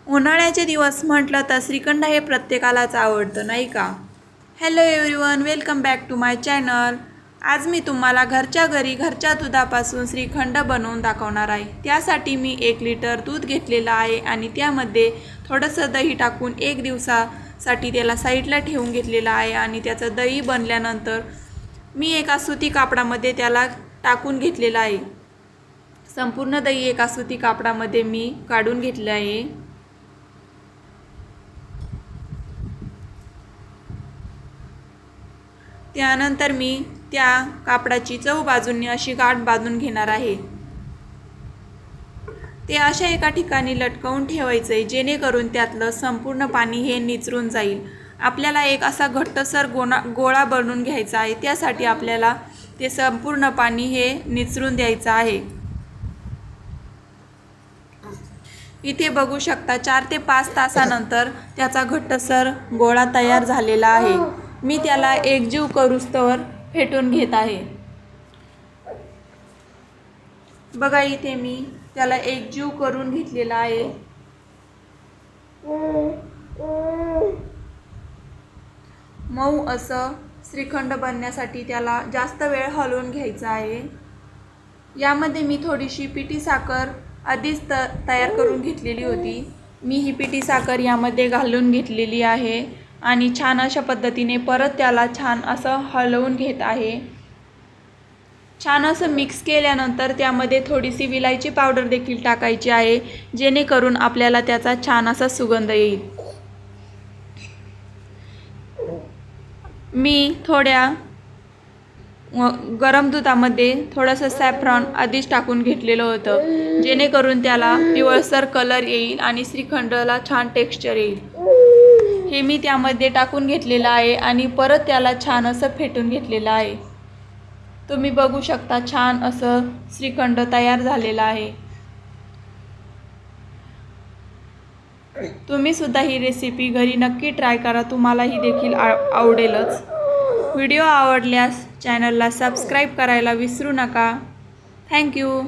उन्हाळ्याचे दिवस म्हटलं तर श्रीखंड हे प्रत्येकालाच आवडतं, नाही का? Hello everyone, welcome back to my channel. आज मी तुम्हाला घरच्या घरी घरच्या दुधापासून श्रीखंड बनवून दाखवणार आहे. त्यासाठी मी 1 लिटर दूध घेतलेलं आहे आणि त्यामध्ये थोडंसं दही टाकून 1 दिवसासाठी त्याला साईडला ठेवून घेतलेलं आहे. आणि त्याचं दही बनल्यानंतर मी एका सुती कापडामध्ये त्याला टाकून घेतलेलं आहे. संपूर्ण दही एका सुती कापडामध्ये मी काढून घेतलं आहे. त्यानंतर मी त्या कापडाची चहूबाजूंनी अशी गाठ बांधून घेणार आहे. ते अशा एका ठिकाणी लटकवून ठेवायचं आहे, जेणेकरून त्यातलं संपूर्ण पाणी हे निचरून जाईल. आपल्याला एक असा घट्टसर गोळा बनवून घ्यायचा आहे. त्यासाठी आपल्याला ते संपूर्ण पाणी हे निचरून द्यायचं आहे. इथे बघू शकता 4 ते 5 तासानंतर त्याचा घट्टसर गोळा तयार झालेला आहे. मी त्याला एकजीव करूस्तवर फेटून घेत आहे. बघा, इथे मी त्याला एकजीव करून घेतलेला आहे. मऊ असं श्रीखंड बनण्यासाठी त्याला जास्त वेळ हलवून घ्यायचा आहे. यामध्ये मी थोडीशी पिठी साखर आधीच तयार करून घेतलेली होती. मी ही पिठी साखर यामध्ये घालून घेतलेली आहे आणि छान अशा पद्धतीने परत त्याला छान असं हलवून घेत आहे. छान असं मिक्स केल्यानंतर त्यामध्ये थोडीशी विलायची पावडर देखील टाकायची आहे, जेणेकरून आपल्याला त्याचा छान असा सुगंध येईल. मी थोड्या गरम दुधामध्ये थोडंसं सॅफ्रॉन आधीच टाकून घेतलेलं होतं, जेणेकरून त्याला पिवळसर कलर येईल आणि श्रीखंडला छान टेक्स्चर येईल. हे मी त्यामध्ये टाकून घेतलेलं आहे आणि परत त्याला छान असं फेटून घेतलेलं आहे. तुम्ही बघू शकता छान असं श्रीखंड तयार झालेलं आहे. तुम्ही सुद्धा ही रेसिपी घरी नक्की ट्राय करा, तुम्हाला ही देखील आवडेलच. व्हिडिओ आवडल्यास चॅनलला सबस्क्राईब करायला विसरू नका. थँक्यू.